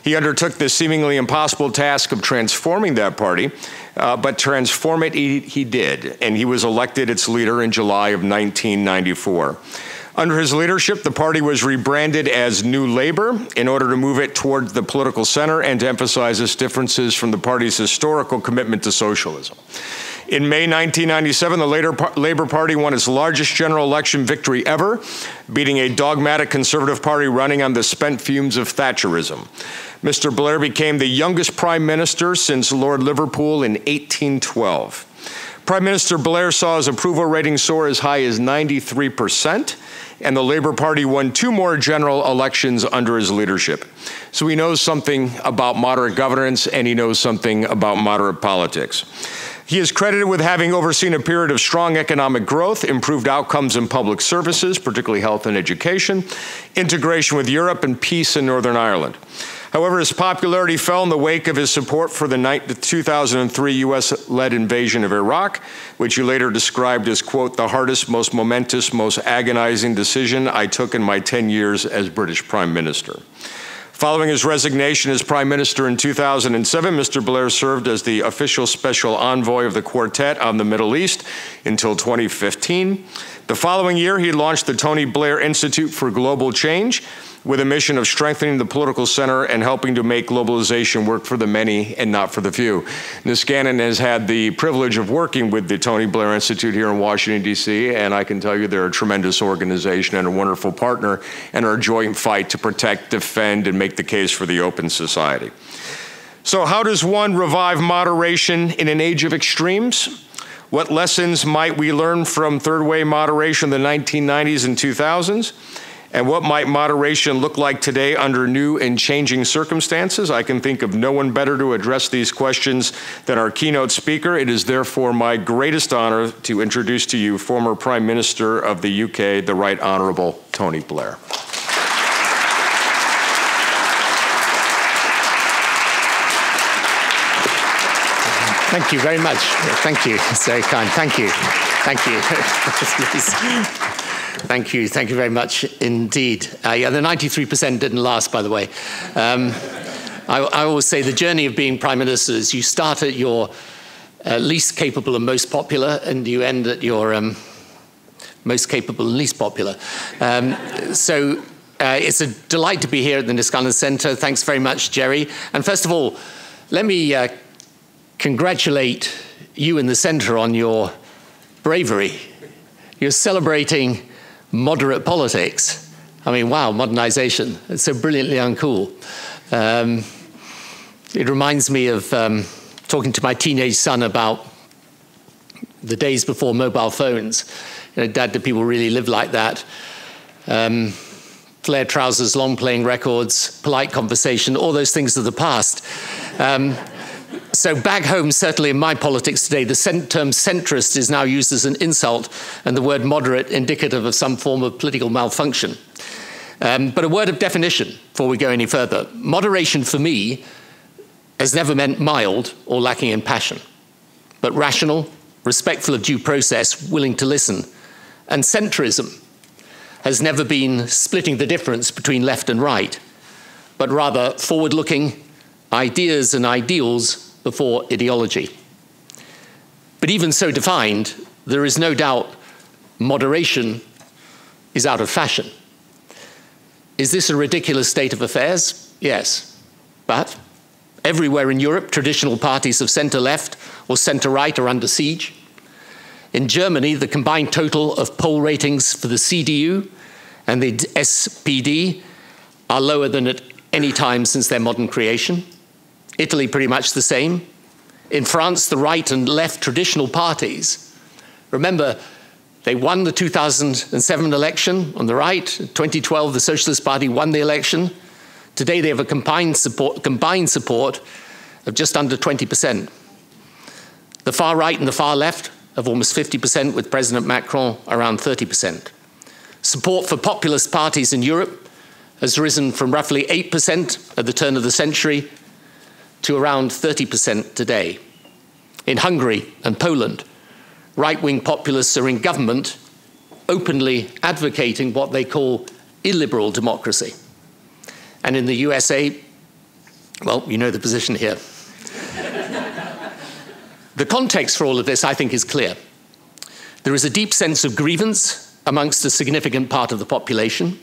He undertook the seemingly impossible task of transforming that party, but transform it he did, and he was elected its leader in July of 1994. Under his leadership, the party was rebranded as New Labour in order to move it toward the political center and to emphasize its differences from the party's historical commitment to socialism. In May 1997, the Labour Party won its largest general election victory ever, beating a dogmatic Conservative Party running on the spent fumes of Thatcherism. Mr. Blair became the youngest Prime Minister since Lord Liverpool in 1812. Prime Minister Blair saw his approval rating soar as high as 93%, and the Labour Party won 2 more general elections under his leadership. So he knows something about moderate governance, and he knows something about moderate politics. He is credited with having overseen a period of strong economic growth, improved outcomes in public services, particularly health and education, integration with Europe, and peace in Northern Ireland. However, his popularity fell in the wake of his support for the 2003 U.S.-led invasion of Iraq, which he later described as, quote, the hardest, most momentous, most agonizing decision I took in my 10 years as British Prime Minister. Following his resignation as Prime Minister in 2007, Mr. Blair served as the official special envoy of the Quartet on the Middle East until 2015. The following year, he launched the Tony Blair Institute for Global Change with a mission of strengthening the political center and helping to make globalization work for the many and not for the few. Niskanen has had the privilege of working with the Tony Blair Institute here in Washington, D.C., and I can tell you they're a tremendous organization and a wonderful partner in our joint fight to protect, defend, and make the case for the open society. So how does one revive moderation in an age of extremes? What lessons might we learn from third-way moderation in the 1990s and 2000s? And what might moderation look like today under new and changing circumstances? I can think of no one better to address these questions than our keynote speaker. It is therefore my greatest honor to introduce to you former Prime Minister of the UK, the Right Honourable Tony Blair. Thank you very much. Thank you. It's very kind. Thank you. Thank you. Thank you. Thank you very much indeed. Yeah, the 93% didn't last, by the way. I always say the journey of being Prime Minister is you start at your least capable and most popular, and you end at your most capable and least popular. So it's a delight to be here at the Niskanen Center. Thanks very much, Jerry. And first of all, let me congratulate you in the center on your bravery. You're celebrating moderate politics. I mean, wow, modernization. It's so brilliantly uncool. It reminds me of talking to my teenage son about the days before mobile phones. You know, Dad, do people really live like that? Flared trousers, long playing records, polite conversation, all those things of the past. So back home, certainly in my politics today, the term centrist is now used as an insult, and the word moderate indicative of some form of political malfunction. But a word of definition before we go any further. Moderation for me has never meant mild or lacking in passion, but rational, respectful of due process, willing to listen. And centrism has never been splitting the difference between left and right, but rather forward-looking ideas and ideals before ideology. But even so defined, there is no doubt moderation is out of fashion. Is this a ridiculous state of affairs? Yes. But everywhere in Europe, traditional parties of center-left or center-right are under siege. In Germany, the combined total of poll ratings for the CDU and the SPD are lower than at any time since their modern creation. Italy, pretty much the same. In France, the right and left traditional parties, remember, they won the 2007 election on the right. In 2012, the Socialist Party won the election. Today, they have a combined support of just under 20%. The far right and the far left have almost 50%, with President Macron around 30%. Support for populist parties in Europe has risen from roughly 8% at the turn of the century to around 30% today. In Hungary and Poland, right-wing populists are in government openly advocating what they call illiberal democracy. And in the USA, Well, you know the position here. The context for all of this, I think, is clear. There is a deep sense of grievance amongst a significant part of the population.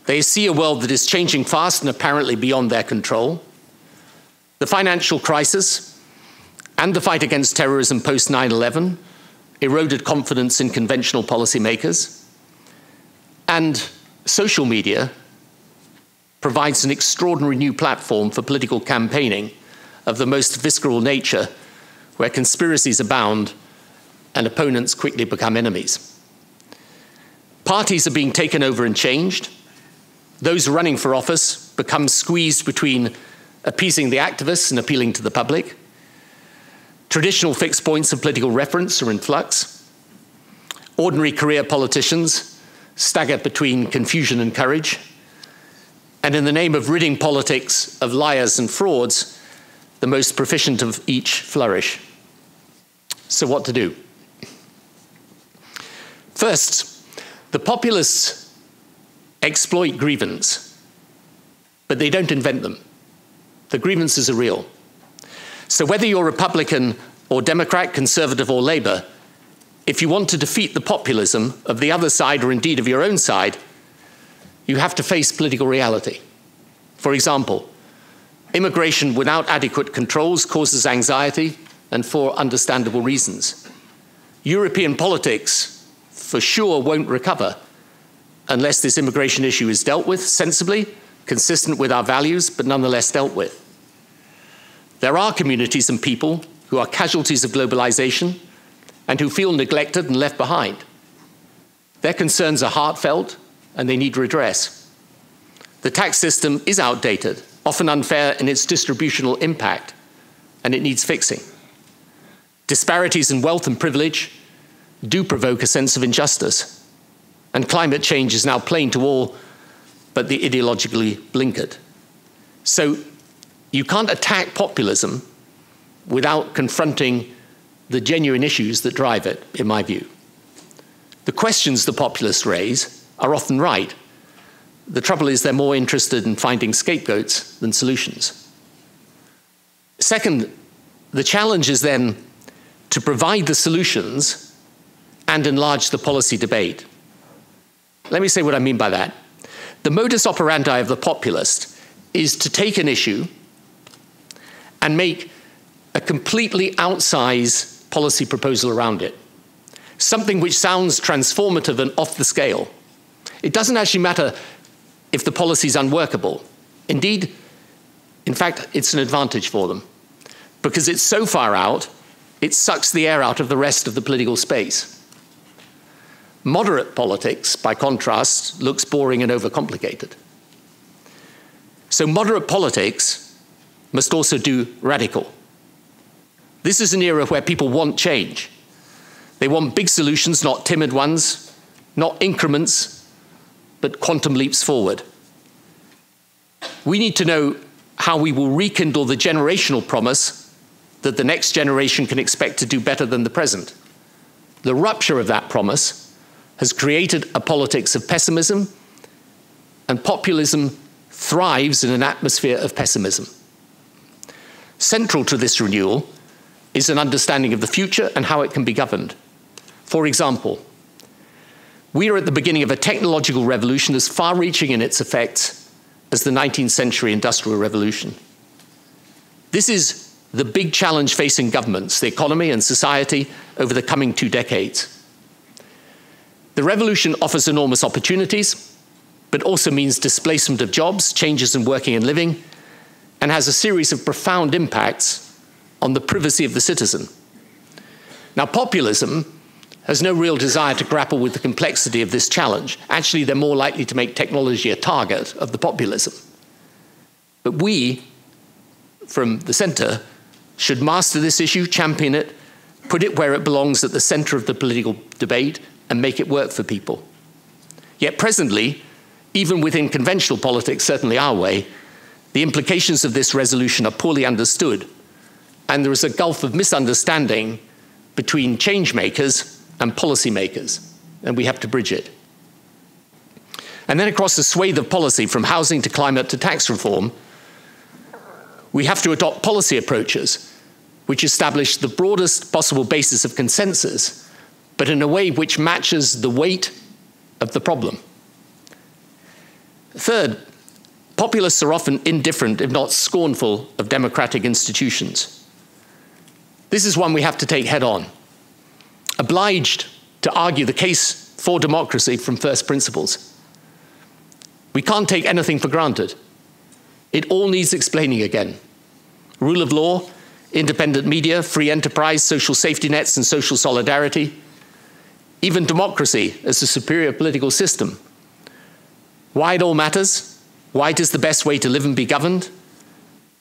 They see a world that is changing fast and apparently beyond their control. The financial crisis and the fight against terrorism post 9/11 eroded confidence in conventional policymakers. And social media provides an extraordinary new platform for political campaigning of the most visceral nature, where conspiracies abound and opponents quickly become enemies. Parties are being taken over and changed. Those running for office become squeezed between appeasing the activists and appealing to the public. Traditional fixed points of political reference are in flux. Ordinary career politicians stagger between confusion and courage. And in the name of ridding politics of liars and frauds, the most proficient of each flourish. So what to do? First, the populists exploit grievance, but they don't invent them. The grievances are real. So whether you're Republican or Democrat, Conservative or Labour, if you want to defeat the populism of the other side, or indeed of your own side, you have to face political reality. For example, immigration without adequate controls causes anxiety, and for understandable reasons. European politics, for sure, won't recover unless this immigration issue is dealt with sensibly, consistent with our values, but nonetheless dealt with. There are communities and people who are casualties of globalization and who feel neglected and left behind. Their concerns are heartfelt and they need redress. The tax system is outdated, often unfair in its distributional impact, and it needs fixing. Disparities in wealth and privilege do provoke a sense of injustice, and climate change is now plain to all but the ideologically blinkered. So you can't attack populism without confronting the genuine issues that drive it, in my view. The questions the populists raise are often right. The trouble is they're more interested in finding scapegoats than solutions. Second, the challenge is then to provide the solutions and enlarge the policy debate. Let me say what I mean by that. The modus operandi of the populist is to take an issue and make a completely outsized policy proposal around it, something which sounds transformative and off the scale. It doesn't actually matter if the policy is unworkable. Indeed, in fact, it's an advantage for them, because it's so far out, it sucks the air out of the rest of the political space. Moderate politics, by contrast, looks boring and overcomplicated. So moderate politics must also do radical. This is an era where people want change. They want big solutions, not timid ones, not increments, but quantum leaps forward. We need to know how we will rekindle the generational promise that the next generation can expect to do better than the present. The rupture of that promise has created a politics of pessimism, and populism thrives in an atmosphere of pessimism. Central to this renewal is an understanding of the future and how it can be governed. For example, we are at the beginning of a technological revolution as far-reaching in its effects as the 19th century Industrial Revolution. This is the big challenge facing governments, the economy and society over the coming 2 decades. The revolution offers enormous opportunities, but also means displacement of jobs, changes in working and living, and has a series of profound impacts on the privacy of the citizen. Now, populism has no real desire to grapple with the complexity of this challenge. Actually, they're more likely to make technology a target of the populism. But we, from the center, should master this issue, champion it, put it where it belongs at the center of the political debate, and make it work for people. Yet presently, even within conventional politics, certainly our way, the implications of this resolution are poorly understood, and there is a gulf of misunderstanding between change makers and policy makers, and we have to bridge it. And then across the swathe of policy, from housing to climate to tax reform, We have to adopt policy approaches which establish the broadest possible basis of consensus, but in a way which matches the weight of the problem. Third, populists are often indifferent, if not scornful, of democratic institutions. This is one we have to take head on, obliged to argue the case for democracy from first principles. We can't take anything for granted. It all needs explaining again. Rule of law, independent media, free enterprise, social safety nets, and social solidarity. Even democracy as a superior political system. Why it all matters, why it is the best way to live and be governed,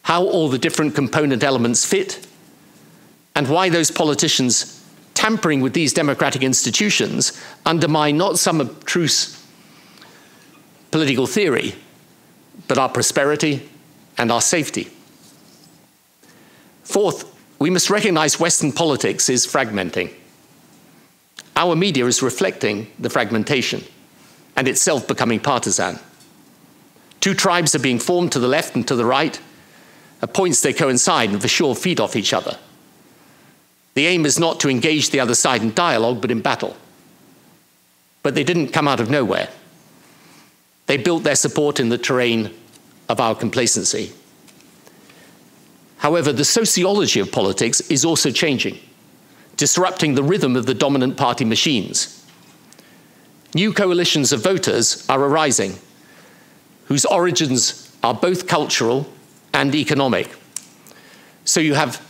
how all the different component elements fit, and why those politicians tampering with these democratic institutions undermine not some abstruse political theory, but our prosperity and our safety. Fourth, we must recognize Western politics is fragmenting. Our media is reflecting the fragmentation and itself becoming partisan. Two tribes are being formed to the left and to the right. At points they coincide and for sure feed off each other. The aim is not to engage the other side in dialogue, but in battle. But they didn't come out of nowhere. They built their support in the terrain of our complacency. However, the sociology of politics is also changing, disrupting the rhythm of the dominant party machines. New coalitions of voters are arising, whose origins are both cultural and economic. So you have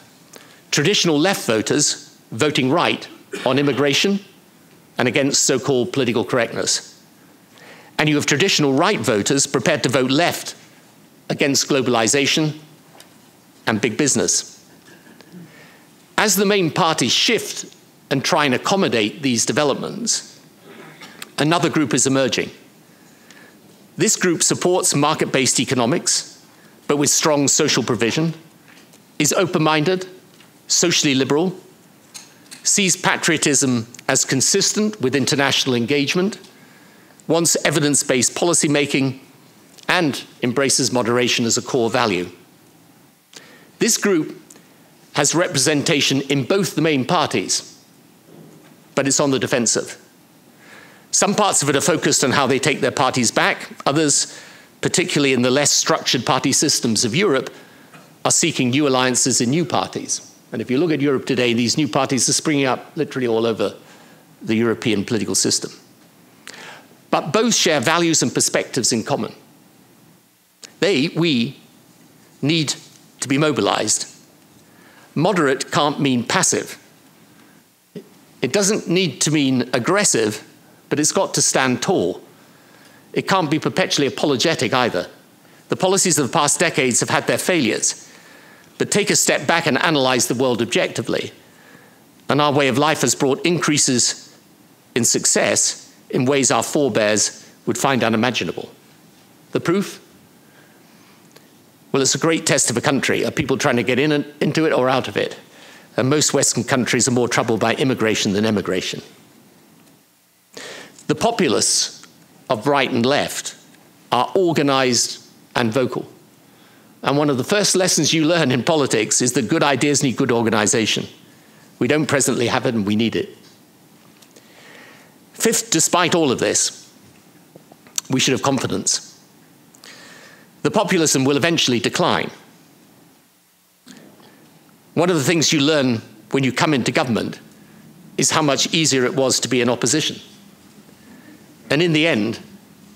traditional left voters voting right on immigration and against so-called political correctness. And you have traditional right voters prepared to vote left against globalization and big business. As the main parties shift and try and accommodate these developments, another group is emerging. This group supports market-based economics, but with strong social provision, is open-minded, socially liberal, sees patriotism as consistent with international engagement, wants evidence-based policymaking, and embraces moderation as a core value. This group has representation in both the main parties, but it's on the defensive. Some parts of it are focused on how they take their parties back. Others, particularly in the less structured party systems of Europe, are seeking new alliances in new parties. And if you look at Europe today, these new parties are springing up literally all over the European political system. But both share values and perspectives in common. We need to be mobilized. Moderate can't mean passive. It doesn't need to mean aggressive, but it's got to stand tall. It can't be perpetually apologetic either. The policies of the past decades have had their failures, but take a step back and analyze the world objectively. And our way of life has brought increases in success in ways our forebears would find unimaginable. The proof? Well, it's a great test of a country. Are people trying to get into it or out of it? And most Western countries are more troubled by immigration than emigration. The populists of right and left are organized and vocal. And one of the first lessons you learn in politics is that good ideas need good organization. We don't presently have it, and we need it. Fifth, despite all of this, we should have confidence. The populism will eventually decline. One of the things you learn when you come into government is how much easier it was to be in opposition. And in the end,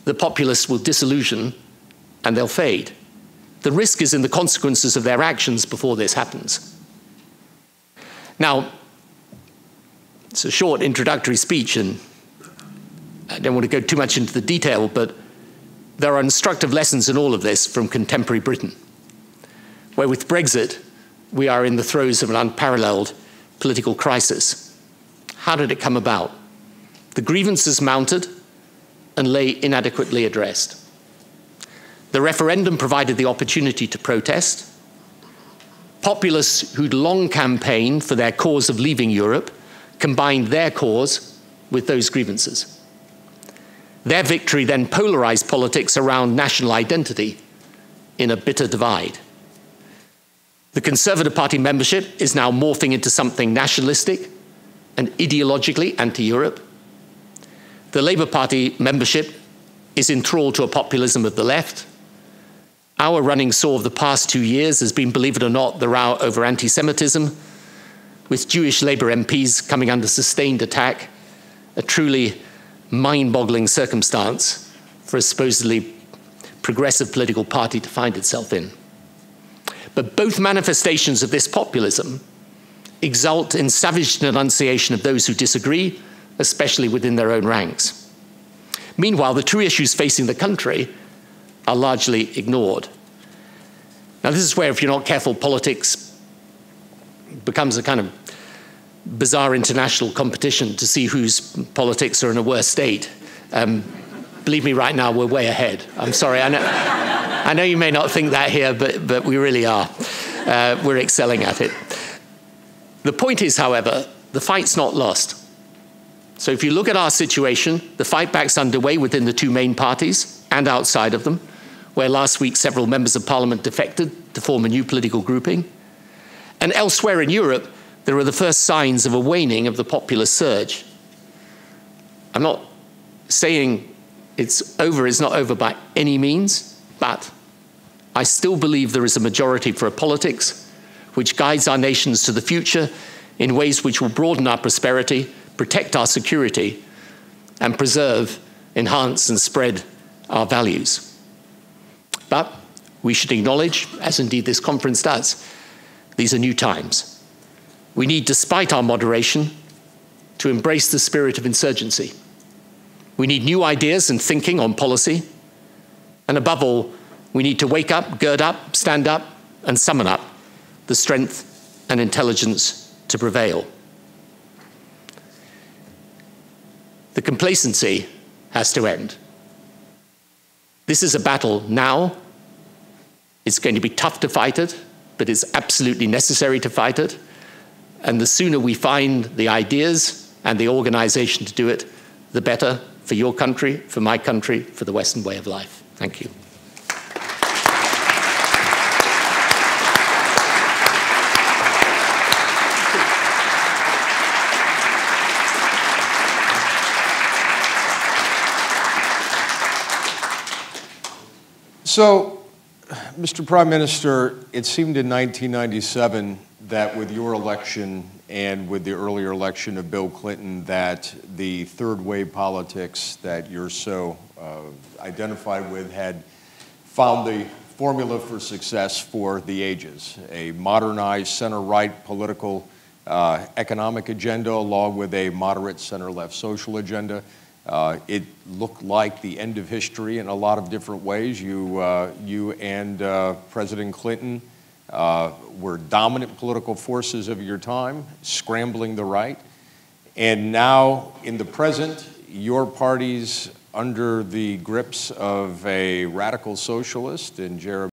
the populists will disillusion and they'll fade. The risk is in the consequences of their actions before this happens. Now, it's a short introductory speech, and I don't want to go too much into the detail, but there are instructive lessons in all of this from contemporary Britain, where with Brexit, we are in the throes of an unparalleled political crisis. How did it come about? The grievances mounted and lay inadequately addressed. The referendum provided the opportunity to protest. Populists who'd long campaigned for their cause of leaving Europe combined their cause with those grievances. Their victory then polarized politics around national identity in a bitter divide. The Conservative Party membership is now morphing into something nationalistic and ideologically anti-Europe. The Labour Party membership is enthralled to a populism of the left. Our running sore of the past 2 years has been, believe it or not, the row over anti-Semitism, with Jewish Labour MPs coming under sustained attack, a truly mind-boggling circumstance for a supposedly progressive political party to find itself in. But both manifestations of this populism exult in savage denunciation of those who disagree, especially within their own ranks. Meanwhile, the true issues facing the country are largely ignored. Now, this is where, if you're not careful, politics becomes a kind of bizarre international competition to see whose politics are in a worse state. Believe me, right now, we're way ahead. I'm sorry, I know you may not think that here, but we really are. We're excelling at it. The point is, however, the fight's not lost. So if you look at our situation, the fight back's underway within the two main parties and outside of them, where last week several members of parliament defected to form a new political grouping. And elsewhere in Europe, there are the first signs of a waning of the populist surge. I'm not saying it's not over by any means, but I still believe there is a majority for a politics which guides our nations to the future in ways which will broaden our prosperity, protect our security, and preserve, enhance, and spread our values. But we should acknowledge, as indeed this conference does, these are new times. We need, despite our moderation, to embrace the spirit of insurgency. We need new ideas and thinking on policy. And above all, we need to wake up, gird up, stand up, and summon up the strength and intelligence to prevail. The complacency has to end. This is a battle now. It's going to be tough to fight it, but it's absolutely necessary to fight it. And the sooner we find the ideas and the organization to do it, the better for your country, for my country, for the Western way of life. Thank you. So, Mr. Prime Minister, it seemed in 1997 that with your election and with the earlier election of Bill Clinton that the third wave politics that you're so identified with had found the formula for success for the ages, a modernized center-right political economic agenda along with a moderate center-left social agenda. It looked like the end of history in a lot of different ways. You and President Clinton were dominant political forces of your time, scrambling the right. And now, in the present, your party's under the grips of a radical socialist in Jeremy